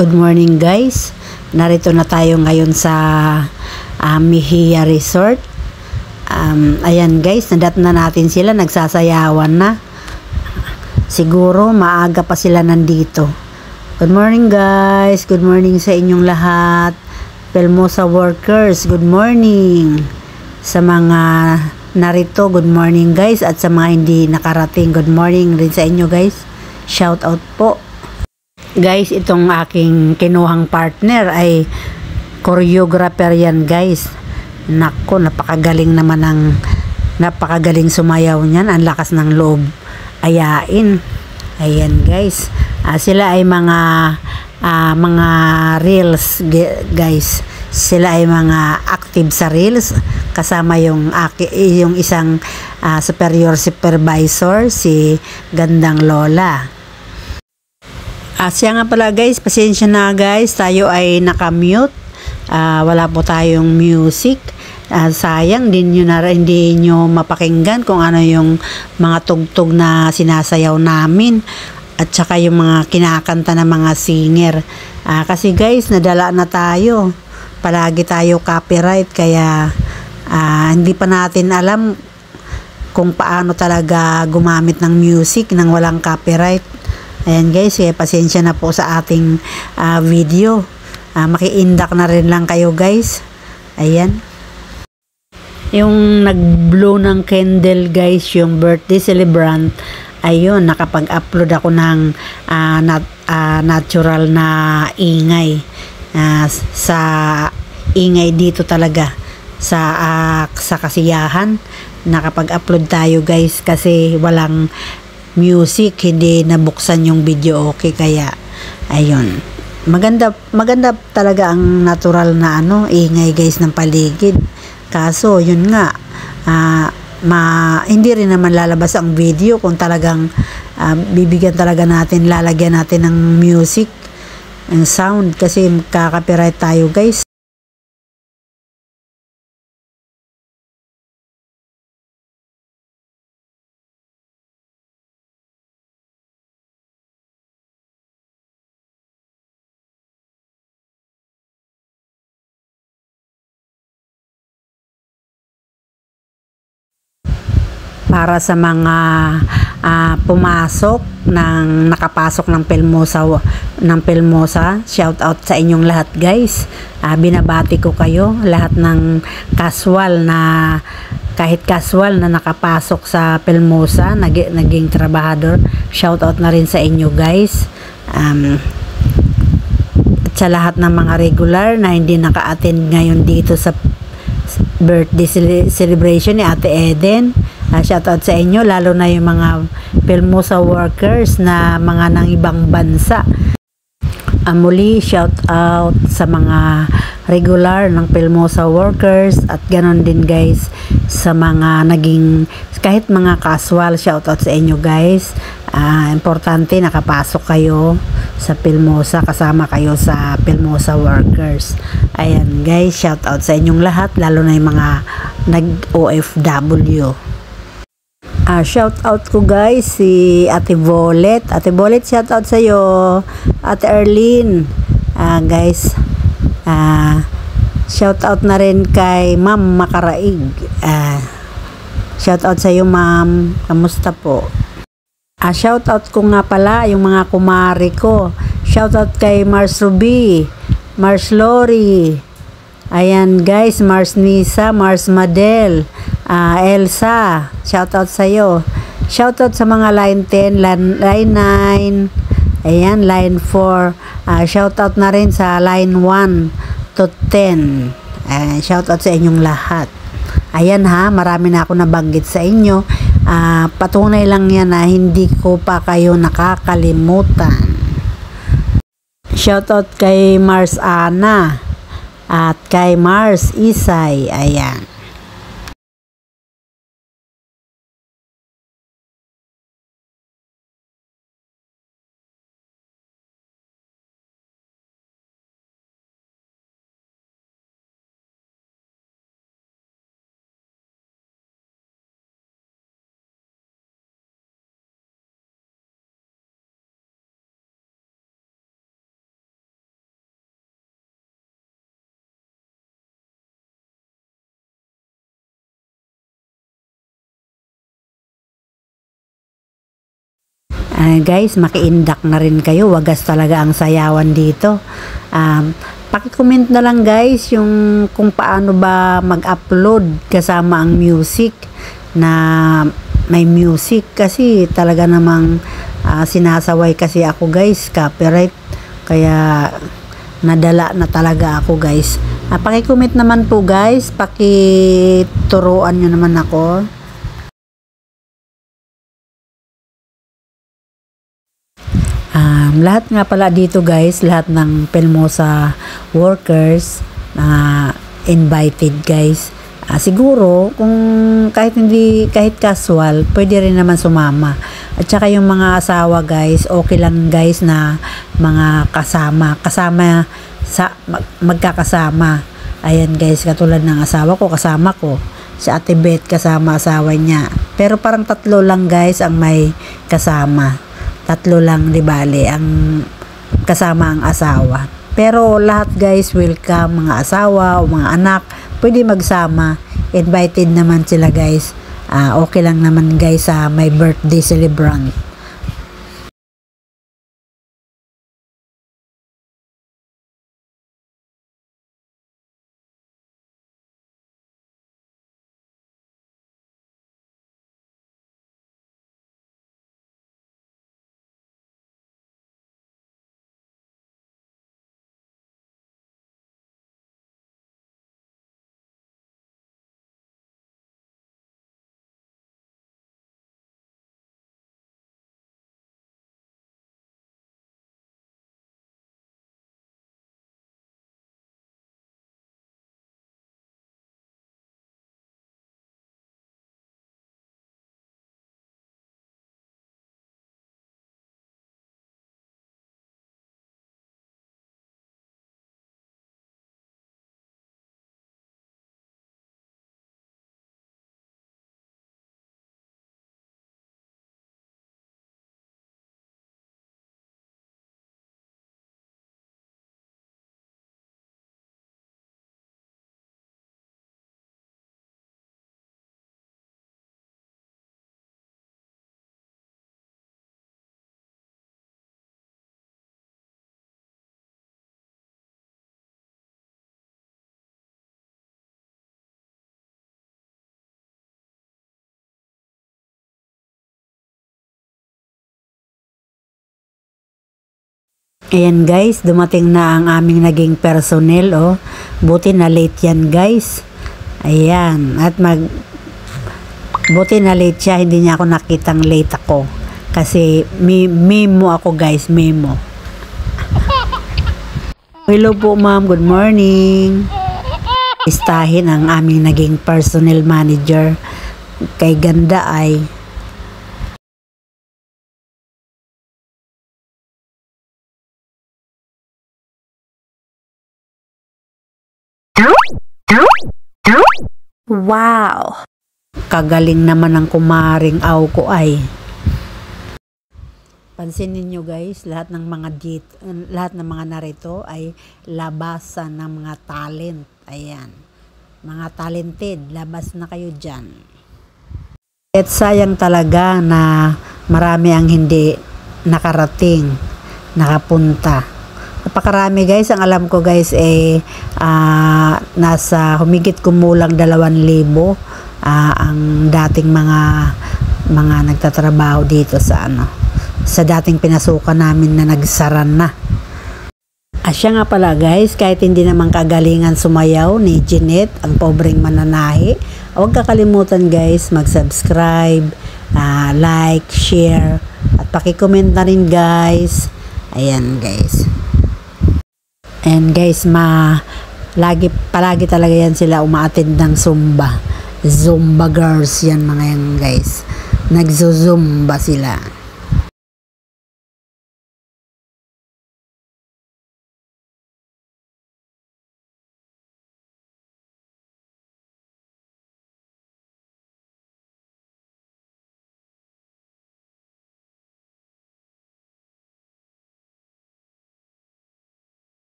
Good morning guys. Narito na tayo ngayon sa Mejia Resort. Ayan guys, nadatnan natin sila, nagsasayawan na. Siguro maaga pa sila nandito. Good morning guys. Good morning sa inyong lahat. Pelmosa workers, good morning. Sa mga narito, good morning guys. At sa mga hindi nakarating, good morning rin sa inyo guys. Shout out po. Guys, itong aking kinuhang partner ay choreographer yan guys. Nako, napakagaling sumayaw niyan. Ang lakas ng loob ayain. Ayan guys. Sila ay mga reels guys. Sila ay mga active sa reels. Kasama yung isang supervisor, si Gandang Lola. Siya nga pala guys, pasensya na guys, tayo ay nakamute. Wala po tayong music. Sayang, hindi nyo mapakinggan kung ano yung mga tugtog na sinasayaw namin. At saka yung mga kinakanta na mga singer. Kasi guys, nadala na tayo. Palagi tayo copyright, kaya hindi pa natin alam kung paano talaga gumamit ng music nang walang copyright. Ayan guys, pasensya na po sa ating video. Maki-indak na rin lang kayo guys. Ayan. Yung nag-blow ng candle guys, yung birthday celebrant, ayun, nakapag-upload ako ng natural na ingay. Sa ingay dito talaga. Sa kasiyahan, nakapag-upload tayo guys kasi walang music, hindi nabuksan yung video, okay, kaya ayun, maganda talaga ang natural na ingay guys ng paligid. Kaso yun nga, hindi rin naman lalabas ang video kung talagang bibigyan talaga natin, lalagyan natin ng music and sound, kasi kaka-copyright tayo guys. Para sa mga nakapasok ng Pelmosa, shout out sa inyong lahat guys. Binabati ko kayo, lahat ng kahit casual na nakapasok sa Pelmosa, naging trabahador, shout out na rin sa inyo guys. At sa lahat ng mga regular na hindi naka-attend ngayon dito sa birthday celebration ni Ate Eden, shout out sa inyo, lalo na yung mga Pelmosa workers na mga ng ibang bansa. Muli, shout out sa mga regular ng Pelmosa workers, at ganon din guys sa mga kahit mga casual, shout out sa inyo guys. Importante nakapasok kayo sa Pelmosa, kasama kayo sa Pelmosa workers. Ayan guys, shout out sa inyong lahat, lalo na yung mga nag-OFW. Shout out ko guys si Ate Volet. Ate Volet, shout out sa iyo. Ate Erlyn. Guys, shout out na rin kay Ma'am Makaraig. Shout out sa iyo ma'am. Kamusta po? Shout out ko nga pala yung mga kumari ko. Shout out kay Mars Ruby, Mars Lori. Ayan guys, Mars Nisa, Mars Madel, Elsa, shoutout sa iyo. Shoutout sa mga line 10, line 9, ayan, line 4. Shoutout na rin sa line 1 to 10. Shoutout sa inyong lahat. Ayan marami na ako nabanggit sa inyo. Patunay lang yan na hindi ko pa kayo nakakalimutan. Shoutout kay Mars Ana at kay Mars Isay. Ayan. Guys, makiindak na rin kayo. Wagas talaga ang sayawan dito. Paki-comment na lang guys yung kung paano ba mag-upload kasama ang music na may music kasi talaga namang sinasaway kasi ako guys, copyright, kaya nadala na talaga ako guys. Paki-comment naman po guys, pakituruan nyo naman ako. Lahat nga pala dito guys, lahat ng Pelmosa workers invited guys. Siguro kung kahit casual, pwede rin naman sumama. At saka yung mga asawa guys, okay lang guys na mga kasama magkakasama. Ayan guys, katulad ng asawa ko, kasama ko. Si Ate Beth kasama asawa niya. Pero parang 3 lang guys ang may kasama. 3 lang, di bale, ang kasama ang asawa. Pero lahat guys, welcome, mga asawa o mga anak, pwede magsama. Invited naman sila guys. Okay lang naman guys sa may birthday celebrant. Ayan guys, dumating na ang aming naging personnel, oh. Buti na late yan guys. Ayan, at buti na late siya, hindi niya ako nakitang late ako. Kasi memo ako guys, memo. Hello po ma'am, good morning. Istahin ang aming naging personnel manager. Kay ganda ay wow! Kagaling naman ng kumaring aw ko ay. Pansinin nyo guys, lahat ng mga narito ay labasan ng mga talent. Ayan. Mga talented, labas na kayo dyan. At sayang talaga na marami ang hindi nakarating, nakapunta. Napakarami guys, ang alam ko guys nasa humigit kumulang 2,000 ang dating mga nagtatrabaho dito sa dating pinasukan namin na nagsaran na. Siya nga pala guys, kahit hindi naman kagalingan sumayaw ni Jeanette, ang pobreng mananahi, huwag kakalimutan guys mag-subscribe, like, share, at paki-comment na rin guys. Ayan guys. And guys, palagi talaga yan sila umaattend ng Zumba girls yan mga yan guys. Nagzo-zumba sila.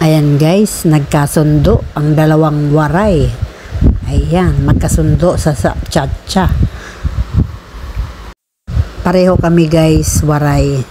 Ayan guys, nagkasundo ang dalawang waray. Ayan, magkasundo sa cha-cha. Pareho kami guys, waray.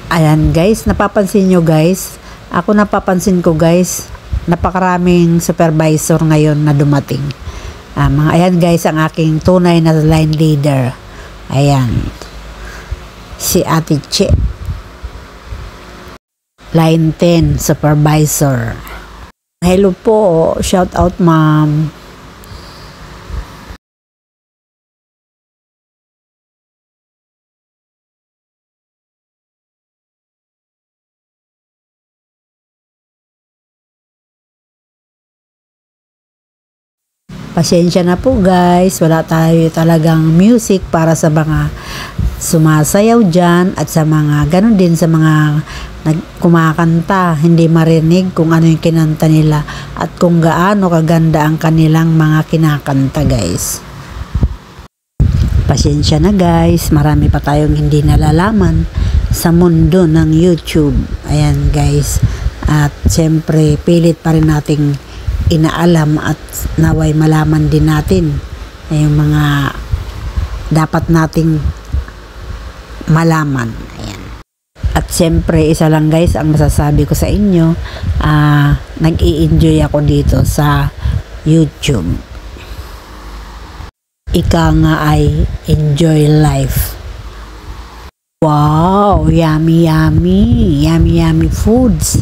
Ayan guys, napapansin nyo guys, ako napapansin ko guys, napakaraming supervisor ngayon na dumating. Ayan guys, ang aking tunay na line leader. Ayan, si Ate Che. Line 10, supervisor. Hello po, shout out ma'am. Pasensya na po guys, wala tayo talagang music para sa mga sumasayaw dyan at sa mga ganun din sa mga kumakanta, hindi marinig kung ano yung kinanta nila at kung gaano kaganda ang kanilang mga kinakanta guys. Pasensya na guys, marami pa tayong hindi nalalaman sa mundo ng YouTube. Ayan guys, at siyempre pilit pa rin nating inaalam at naway malaman din natin yung mga dapat nating malaman. Ayan. At siyempre isa lang guys ang masasabi ko sa inyo, nag-i-enjoy ako dito sa YouTube. Ika nga ay enjoy life. Wow, yummy yummy, yummy yummy foods.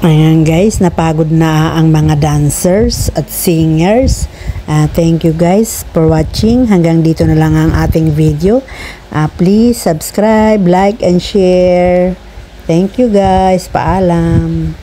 Ayan guys, napagod na ang mga dancers at singers. Thank you guys for watching. Hanggang dito na lang ang ating video. Please subscribe, like, and share. Thank you guys. Paalam.